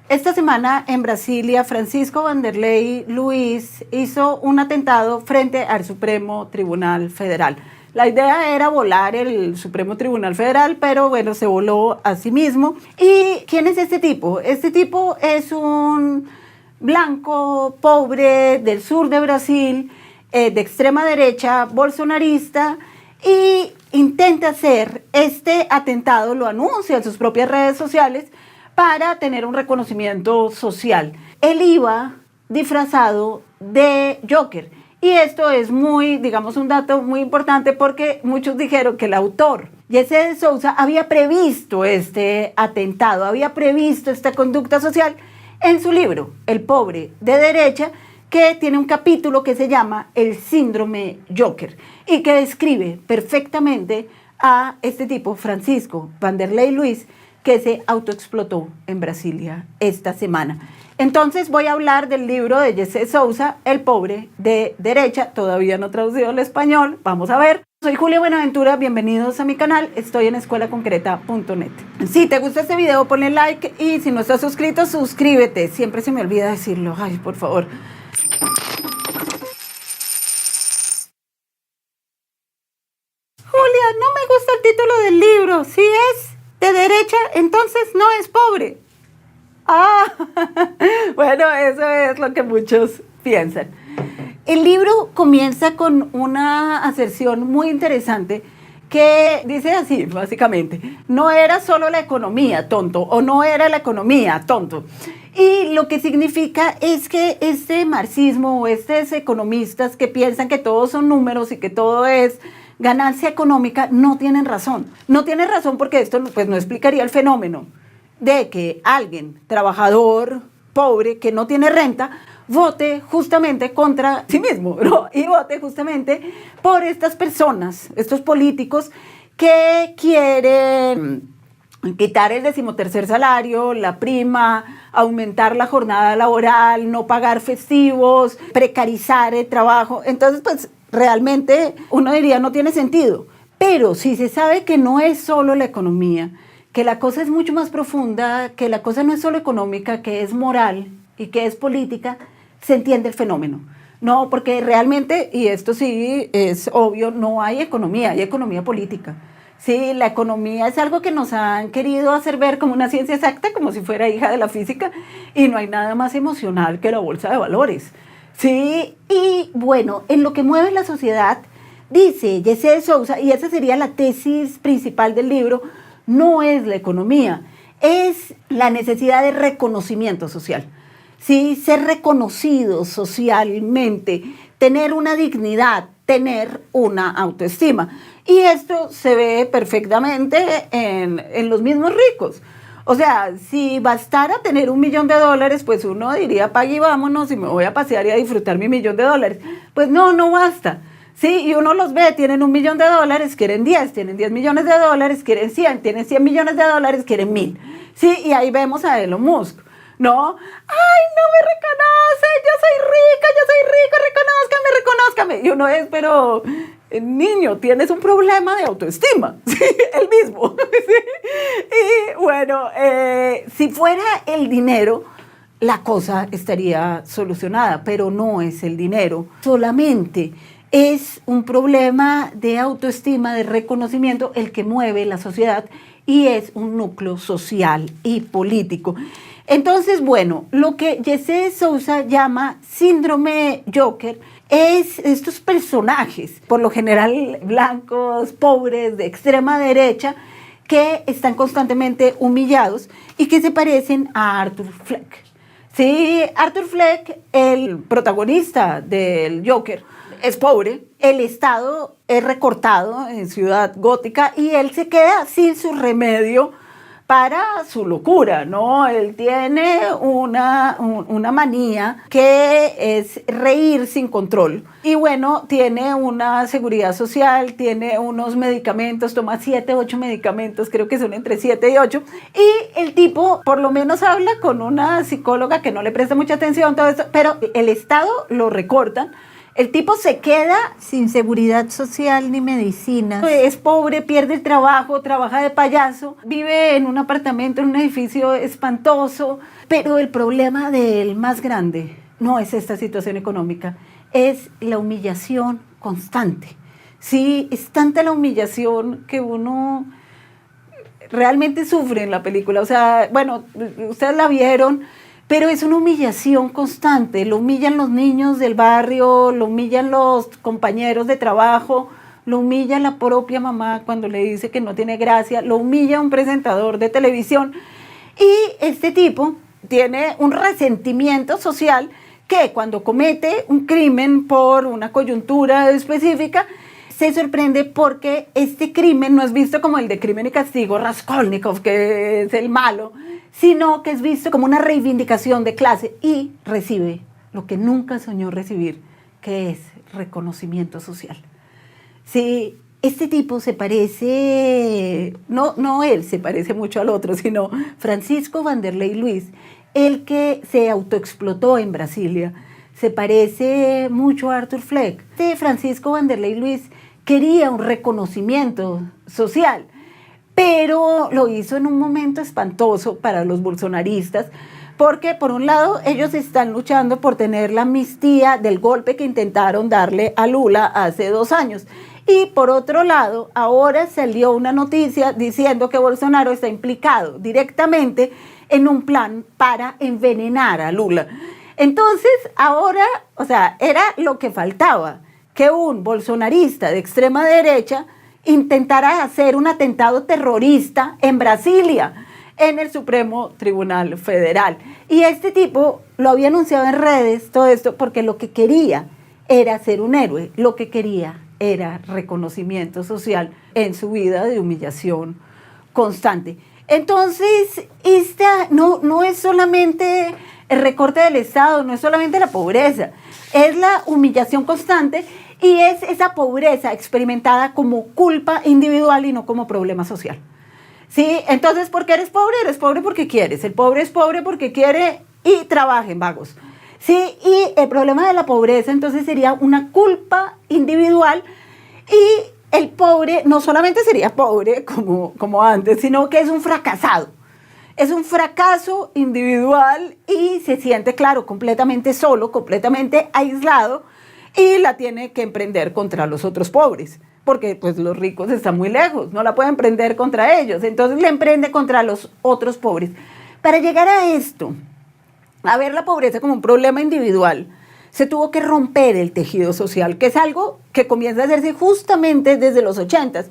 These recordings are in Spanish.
Esta semana en Brasilia, Francisco Wanderlei Luiz hizo un atentado frente al Supremo Tribunal Federal. La idea era volar el Supremo Tribunal Federal, pero bueno, se voló a sí mismo. ¿Y quién es este tipo? Este tipo es un blanco, pobre, del sur de Brasil, de extrema derecha, bolsonarista, y intenta hacer este atentado, lo anuncia en sus propias redes sociales, para tener un reconocimiento social. Él iba disfrazado de Joker. Y esto es un dato muy importante porque muchos dijeron que el autor, Jessé de Souza, había previsto este atentado, había previsto esta conducta social en su libro, El pobre de derecha, que tiene un capítulo que se llama El síndrome Joker y que describe perfectamente a este tipo, Francisco Wanderlei Luiz, que se autoexplotó en Brasilia esta semana. Entonces voy a hablar del libro de Jessé Souza, El pobre de derecha, todavía no traducido al español, vamos a ver. Soy Julia Buenaventura, bienvenidos a mi canal, estoy en escuelaconcreta.net. Si te gusta este video, ponle like y si no estás suscrito, suscríbete. Siempre se me olvida decirlo, ay, por favor. Julia, no me gusta el título del libro, si es de derecha, entonces no es pobre. Bueno, eso es lo que muchos piensan. El libro comienza con una aserción muy interesante que dice así, básicamente, no era solo la economía, tonto, o no era la economía, tonto. Y lo que significa es que este marxismo o estos economistas que piensan que todos son números y que todo es ganancia económica, no tienen razón. No tienen razón porque esto pues, no explicaría el fenómeno de que alguien, trabajador, pobre, que no tiene renta, vote justamente contra sí mismo, ¿no? Y vote justamente por estas personas, estos políticos que quieren quitar el 13º salario, la prima, aumentar la jornada laboral, no pagar festivos, precarizar el trabajo. Entonces, pues, realmente uno diría no tiene sentido. Pero si se sabe que no es solo la economía, que la cosa es mucho más profunda, que la cosa no es solo económica, que es moral y que es política, se entiende el fenómeno. No, porque realmente, y esto sí es obvio, no hay economía política. Sí, la economía es algo que nos han querido hacer ver como una ciencia exacta, como si fuera hija de la física, y no hay nada más emocional que la bolsa de valores. Sí, y bueno, en lo que mueve la sociedad, dice Jessé de Souza, y esa sería la tesis principal del libro, no es la economía, es la necesidad de reconocimiento social. Sí, ser reconocido socialmente, tener una dignidad, tener una autoestima. Y esto se ve perfectamente en los mismos ricos. O sea, si bastara tener $1 millón, pues uno diría, pague y vámonos y me voy a pasear y a disfrutar mi $1 millón. Pues no, no basta. Sí, y uno los ve, tienen $1 millón, quieren 10, tienen $10 millones, quieren 100, tienen $100 millones, quieren 1000. Sí, y ahí vemos a Elon Musk, ¿no? ¡Ay, no me reconoce! Yo soy rico, reconózcame. Y uno es, pero niño, tienes un problema de autoestima, ¿sí? El mismo. ¿Sí? Y bueno, si fuera el dinero, la cosa estaría solucionada, pero no es el dinero solamente. Es un problema de autoestima, de reconocimiento, el que mueve la sociedad y es un núcleo social y político. Entonces, bueno, lo que Jessé de Souza llama síndrome Joker es estos personajes, por lo general blancos, pobres, de extrema derecha, que están constantemente humillados y que se parecen a Arthur Fleck. Sí, Arthur Fleck, el protagonista del Joker, es pobre, el Estado es recortado en Ciudad Gótica y él se queda sin su remedio para su locura, ¿no? Él tiene una manía que es reír sin control. Y bueno, tiene una seguridad social, tiene unos medicamentos, toma 7, 8 medicamentos, creo que son entre 7 y 8. Y el tipo por lo menos habla con una psicóloga que no le presta mucha atención, todo esto, pero el Estado lo recortan. El tipo se queda sin seguridad social ni medicinas. Es pobre, pierde el trabajo, trabaja de payaso, vive en un apartamento, en un edificio espantoso, pero el problema de él más grande no es esta situación económica, es la humillación constante. Sí, es tanta la humillación que uno realmente sufre en la película. O sea, bueno, ustedes la vieron, pero es una humillación constante. Lo humillan los niños del barrio, lo humillan los compañeros de trabajo, lo humilla la propia mamá cuando le dice que no tiene gracia, lo humilla un presentador de televisión. Y este tipo tiene un resentimiento social que cuando comete un crimen por una coyuntura específica, se sorprende porque este crimen no es visto como el de Crimen y Castigo, Raskolnikov, que es el malo, sino que es visto como una reivindicación de clase y recibe lo que nunca soñó recibir, que es reconocimiento social. Sí, este tipo se parece, no él se parece mucho al otro, sino Francisco Vanderlei Luis, el que se autoexplotó en Brasilia, se parece mucho a Arthur Fleck. Francisco Vanderlei Luis quería un reconocimiento social, pero lo hizo en un momento espantoso para los bolsonaristas, porque por un lado ellos están luchando por tener la amnistía del golpe que intentaron darle a Lula hace 2 años, y por otro lado ahora salió una noticia diciendo que Bolsonaro está implicado directamente en un plan para envenenar a Lula. Entonces ahora, o sea, era lo que faltaba, que un bolsonarista de extrema derecha intentara hacer un atentado terrorista en Brasilia, en el Supremo Tribunal Federal. Y este tipo lo había anunciado en redes, todo esto, porque lo que quería era ser un héroe, lo que quería era reconocimiento social en su vida de humillación constante. Entonces, esta no es solamente el recorte del Estado, no es solamente la pobreza, es la humillación constante y es esa pobreza experimentada como culpa individual y no como problema social. ¿Sí? Entonces, ¿por qué eres pobre? Eres pobre porque quieres. El pobre es pobre porque quiere y trabaja en vagos. ¿Sí? Y el problema de la pobreza entonces sería una culpa individual y el pobre no solamente sería pobre como antes, sino que es un fracasado. Es un fracaso individual y se siente, claro, completamente solo, completamente aislado y la tiene que emprender contra los otros pobres, porque pues los ricos están muy lejos, no la puede emprender contra ellos, entonces la emprende contra los otros pobres. Para llegar a esto, a ver la pobreza como un problema individual, se tuvo que romper el tejido social, que es algo que comienza a hacerse justamente desde los 80s.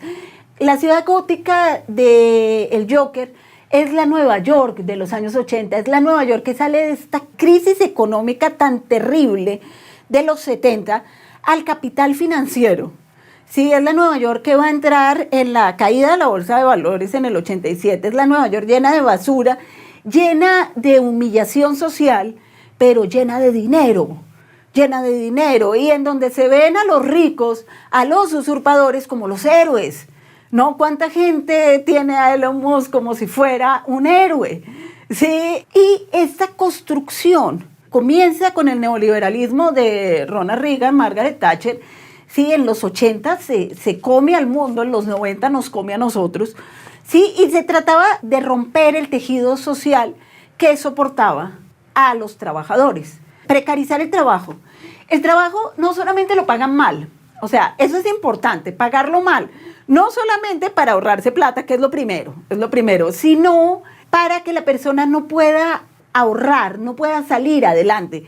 La ciudad gótica del Joker es la Nueva York de los años 80, es la Nueva York que sale de esta crisis económica tan terrible de los 70 al capital financiero. Sí, es la Nueva York que va a entrar en la caída de la bolsa de valores en el 87, es la Nueva York llena de basura, llena de humillación social, pero llena de dinero, y en donde se ven a los ricos, a los usurpadores como los héroes. ¿No? ¿Cuánta gente tiene a Elon Musk como si fuera un héroe? ¿Sí? Y esta construcción comienza con el neoliberalismo de Ronald Reagan, Margaret Thatcher. Sí, en los 80 se come al mundo, en los 90 nos come a nosotros. Sí, y se trataba de romper el tejido social que soportaba a los trabajadores. Precarizar el trabajo. El trabajo no solamente lo pagan mal, o sea, eso es importante, pagarlo mal. No solamente para ahorrarse plata, que es lo primero, sino para que la persona no pueda ahorrar, no pueda salir adelante.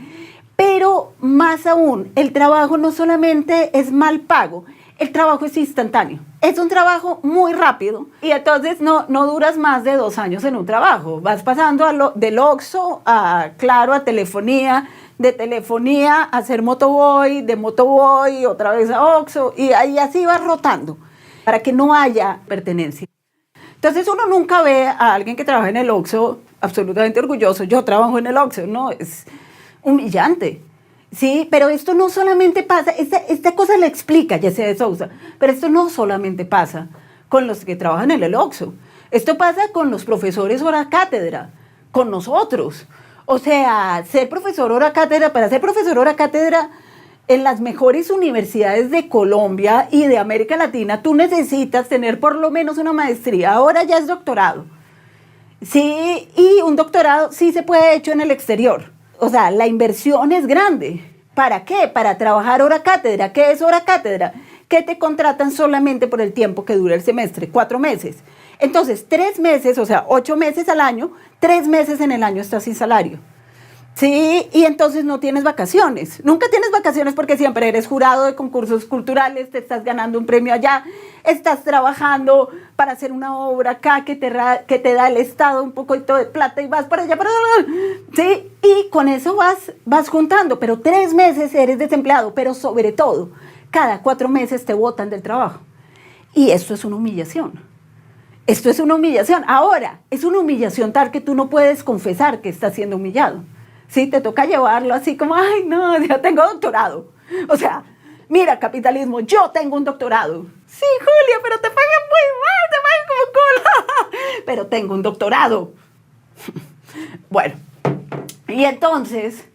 Pero más aún, el trabajo no solamente es mal pago, el trabajo es instantáneo. Es un trabajo muy rápido y entonces no duras más de 2 años en un trabajo. Vas pasando del Oxxo a Claro, a telefonía, de telefonía a ser motoboy, de motoboy otra vez a Oxxo y ahí así vas rotando, para que no haya pertenencia. Entonces uno nunca ve a alguien que trabaja en el Oxxo absolutamente orgulloso, yo trabajo en el Oxxo, no, es humillante. Sí, pero esto no solamente pasa, esta cosa la explica Jesse de Souza, pero esto no solamente pasa con los que trabajan en el Oxxo, esto pasa con los profesores hora cátedra, con nosotros. O sea, ser profesor hora cátedra, para ser profesor hora cátedra, en las mejores universidades de Colombia y de América Latina, tú necesitas tener por lo menos una maestría, ahora ya es doctorado. Sí, y un doctorado sí se puede hecho en el exterior. O sea, la inversión es grande. ¿Para qué? Para trabajar hora cátedra. ¿Qué es hora cátedra? Que te contratan solamente por el tiempo que dura el semestre, 4 meses. Entonces, 3 meses, o sea, 8 meses al año, 3 meses en el año estás sin salario. Sí, y entonces no tienes vacaciones. Nunca tienes vacaciones porque siempre eres jurado de concursos culturales, te estás ganando un premio allá, estás trabajando para hacer una obra acá que te da el Estado un poquito de plata y vas para allá, sí, y con eso vas juntando, pero 3 meses eres desempleado, pero sobre todo, cada 4 meses te botan del trabajo. Y esto es una humillación. Esto es una humillación. Ahora, es una humillación tal que tú no puedes confesar que estás siendo humillado. Sí, te toca llevarlo así como, ay, no, yo tengo doctorado. O sea, mira, capitalismo, yo tengo un doctorado. Sí, Julia, pero te pagan muy mal, te pagan como cola. Pero tengo un doctorado. Bueno, y entonces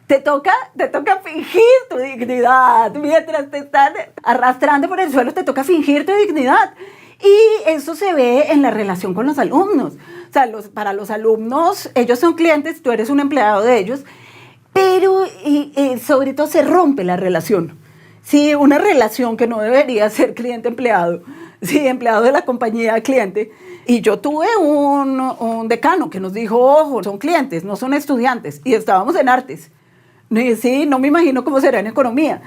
te toca fingir tu dignidad. Mientras te están arrastrando por el suelo, te toca fingir tu dignidad. Y eso se ve en la relación con los alumnos. O sea, para los alumnos, ellos son clientes, tú eres un empleado de ellos, pero sobre todo se rompe la relación. Sí, una relación que no debería ser cliente-empleado, sí, empleado de la compañía cliente. Y yo tuve un decano que nos dijo, ojo, son clientes, no son estudiantes, y estábamos en artes. Sí, no me imagino cómo será en economía.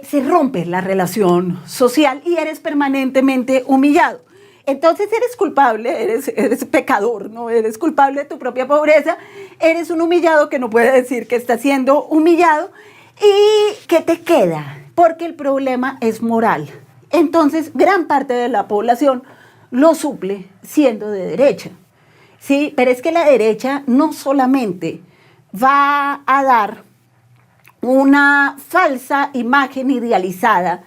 Se rompe la relación social y eres permanentemente humillado. Entonces eres culpable, eres pecador, ¿no? Eres culpable de tu propia pobreza, eres un humillado que no puede decir que está siendo humillado. ¿Y qué te queda? Porque el problema es moral. Entonces gran parte de la población lo suple siendo de derecha. Sí, pero es que la derecha no solamente va a dar una falsa imagen idealizada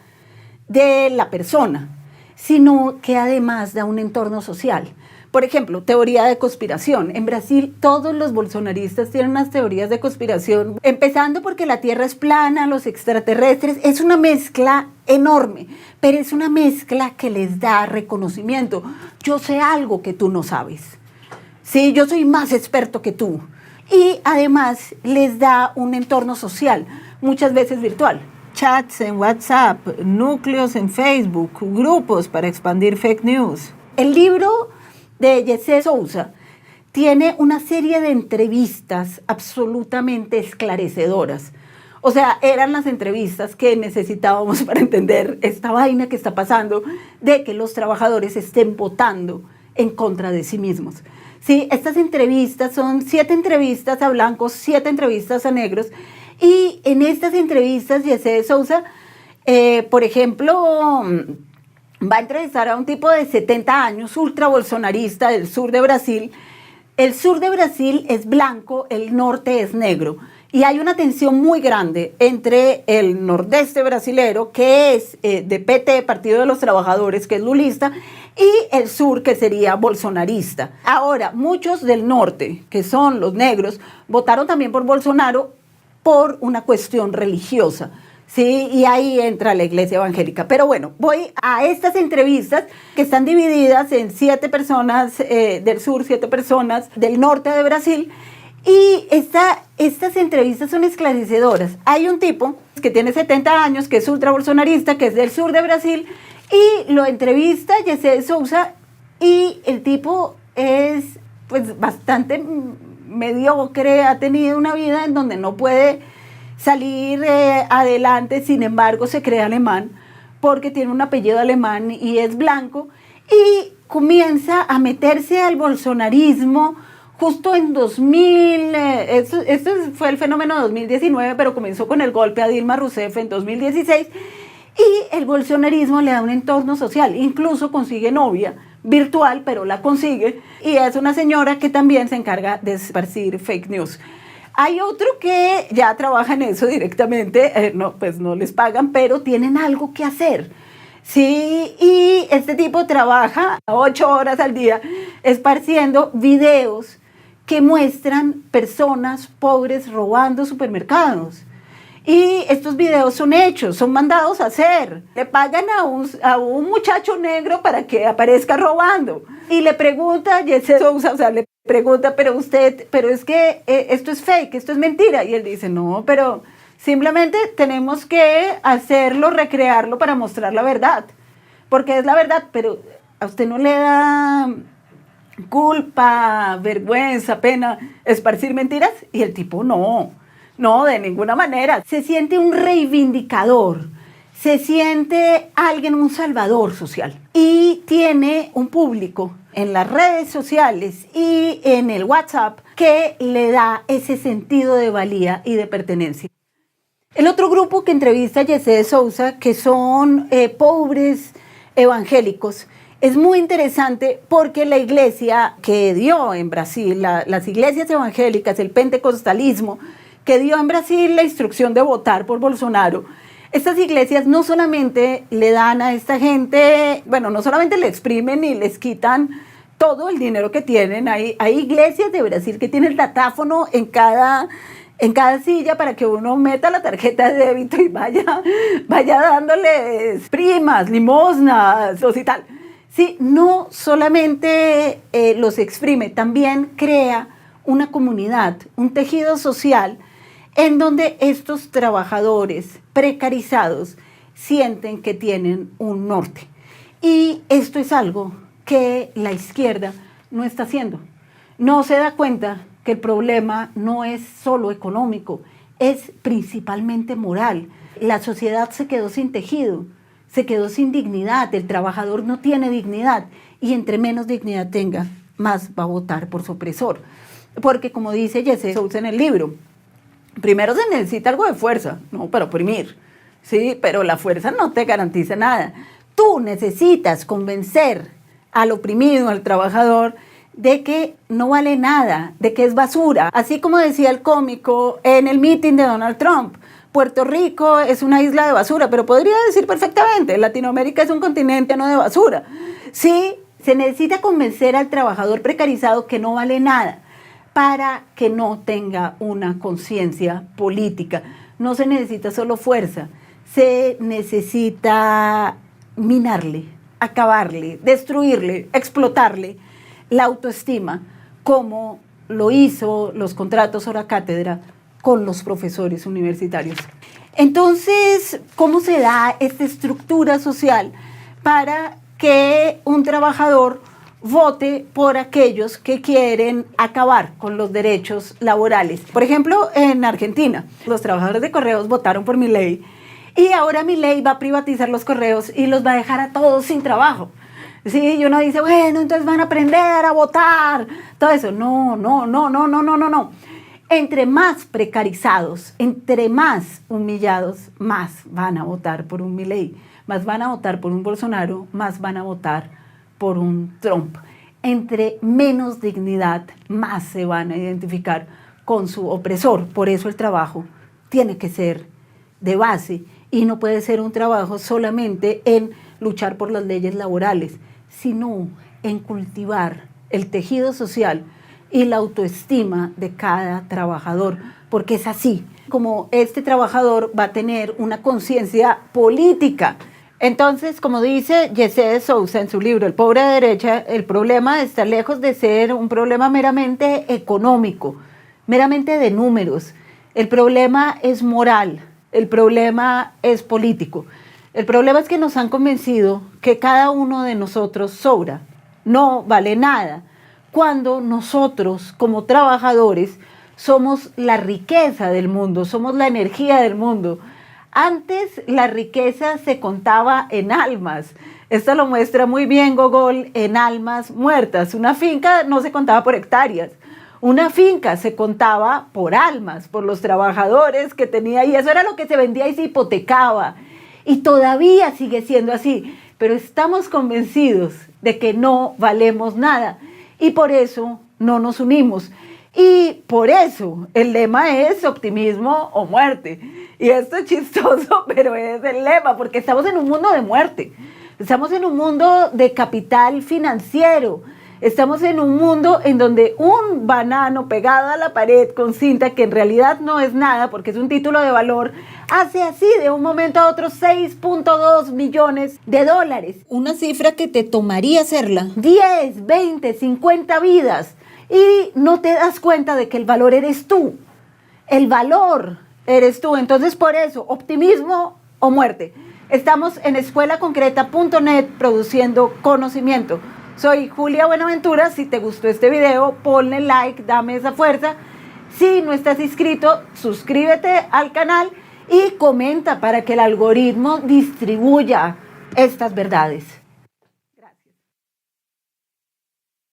de la persona, sino que además da un entorno social. Por ejemplo, teoría de conspiración. En Brasil todos los bolsonaristas tienen unas teorías de conspiración, empezando porque la Tierra es plana, los extraterrestres, es una mezcla enorme, pero es una mezcla que les da reconocimiento. Yo sé algo que tú no sabes. Sí, yo soy más experto que tú. Y además les da un entorno social, muchas veces virtual. Chats en WhatsApp, núcleos en Facebook, grupos para expandir fake news. El libro de Jessé Sousa tiene una serie de entrevistas absolutamente esclarecedoras. O sea, eran las entrevistas que necesitábamos para entender esta vaina que está pasando de que los trabajadores estén votando en contra de sí mismos. Sí, estas entrevistas son 7 entrevistas a blancos, 7 entrevistas a negros. Y en estas entrevistas, Jessé Sousa, por ejemplo, va a entrevistar a un tipo de 70 años, ultra bolsonarista del sur de Brasil. El sur de Brasil es blanco, el norte es negro. Y hay una tensión muy grande entre el nordeste brasilero, que es de PT, Partido de los Trabajadores, que es lulista, y el sur, que sería bolsonarista. Ahora, muchos del norte, que son los negros, votaron también por Bolsonaro por una cuestión religiosa. Sí, y ahí entra la iglesia evangélica. Pero bueno, voy a estas entrevistas que están divididas en 7 personas del sur, 7 personas del norte de Brasil. Y estas entrevistas son esclarecedoras. Hay un tipo que tiene 70 años, que es ultra bolsonarista, que es del sur de Brasil, y lo entrevista Jessé Sousa, y el tipo es pues bastante mediocre, ha tenido una vida en donde no puede salir adelante, sin embargo se cree alemán porque tiene un apellido alemán y es blanco, y comienza a meterse al bolsonarismo justo en 2000, esto fue el fenómeno de 2019, pero comenzó con el golpe a Dilma Rousseff en 2016, y el bolsonarismo le da un entorno social, incluso consigue novia virtual, pero la consigue, y es una señora que también se encarga de esparcir fake news. Hay otro que ya trabaja en eso directamente, pues no les pagan, pero tienen algo que hacer. Sí, y este tipo trabaja 8 horas al día esparciendo videos que muestran personas pobres robando supermercados. Y estos videos son hechos, son mandados a hacer. Le pagan a un muchacho negro para que aparezca robando. Y le pregunta, Yesé Sousa, o sea, le pregunta, pero es que esto es fake, esto es mentira. Y él dice, no, pero simplemente tenemos que hacerlo, recrearlo para mostrar la verdad. Porque es la verdad, pero a usted no le da culpa, vergüenza, pena esparcir mentiras. Y el tipo no, de ninguna manera. Se siente un reivindicador, se siente alguien, un salvador social. Y tiene un público en las redes sociales y en el WhatsApp que le da ese sentido de valía y de pertenencia. El otro grupo que entrevista a Yesé Sousa, que son pobres evangélicos, es muy interesante porque la iglesia que dio en Brasil, las iglesias evangélicas, el pentecostalismo, que dio en Brasil la instrucción de votar por Bolsonaro, estas iglesias no solamente le dan a esta gente, bueno, no solamente le exprimen y les quitan todo el dinero que tienen. Hay iglesias de Brasil que tienen el datáfono en cada silla para que uno meta la tarjeta de débito y vaya dándoles primas, limosnas y tal. Sí, no solamente los exprime, también crea una comunidad, un tejido social en donde estos trabajadores precarizados sienten que tienen un norte. Y esto es algo que la izquierda no está haciendo. No se da cuenta que el problema no es solo económico, es principalmente moral. La sociedad se quedó sin tejido, se quedó sin dignidad, el trabajador no tiene dignidad y entre menos dignidad tenga, más va a votar por su opresor. Porque como dice Yesé Sousa en el libro, primero se necesita algo de fuerza, no para oprimir, sí, pero la fuerza no te garantiza nada. Tú necesitas convencer al oprimido, al trabajador, de que no vale nada, de que es basura. Así como decía el cómico en el meeting de Donald Trump, Puerto Rico es una isla de basura, pero podría decir perfectamente, Latinoamérica es un continente no de basura. Sí, se necesita convencer al trabajador precarizado que no vale nada para que no tenga una conciencia política. No se necesita solo fuerza, se necesita minarle, acabarle, destruirle, explotarle la autoestima, como lo hizo los contratos hora cátedra con los profesores universitarios. Entonces, ¿cómo se da esta estructura social para que un trabajador vote por aquellos que quieren acabar con los derechos laborales? Por ejemplo, en Argentina, los trabajadores de correos votaron por Milei y ahora Milei va a privatizar los correos y los va a dejar a todos sin trabajo. Sí, y uno dice, bueno, entonces van a aprender a votar, todo eso. No. Entre más precarizados, entre más humillados, más van a votar por un Milei, más van a votar por un Bolsonaro, más van a votar por un Trump. Entre menos dignidad, más se van a identificar con su opresor. Por eso el trabajo tiene que ser de base y no puede ser un trabajo solamente en luchar por las leyes laborales, sino en cultivar el tejido social y la autoestima de cada trabajador, porque es así como este trabajador va a tener una conciencia política. Entonces, como dice Yesé Sousa en su libro El pobre de derecha, el problema está lejos de ser un problema meramente económico, meramente de números. El problema es moral, el problema es político. El problema es que nos han convencido que cada uno de nosotros sobra, no vale nada, cuando nosotros como trabajadores somos la riqueza del mundo, somos la energía del mundo. Antes la riqueza se contaba en almas. Esto lo muestra muy bien Gogol en Almas Muertas. Una finca no se contaba por hectáreas. Una finca se contaba por almas, por los trabajadores que tenía, y eso era lo que se vendía y se hipotecaba. Y todavía sigue siendo así, pero estamos convencidos de que no valemos nada y por eso no nos unimos. Y por eso el lema es optimismo o muerte. Y esto es chistoso, pero es el lema, porque estamos en un mundo de muerte. Estamos en un mundo de capital financiero. Estamos en un mundo en donde un banano pegado a la pared con cinta, que en realidad no es nada porque es un título de valor, hace así de un momento a otro 6.2 millones de dólares. Una cifra que te tomaría hacerla. 10, 20, 50 vidas. Y no te das cuenta de que el valor eres tú. El valor eres tú. Entonces, por eso, optimismo o muerte. Estamos en escuelaconcreta.net produciendo conocimiento. Soy Julia Buenaventura. Si te gustó este video, ponle like, dame esa fuerza. Si no estás inscrito, suscríbete al canal y comenta para que el algoritmo distribuya estas verdades.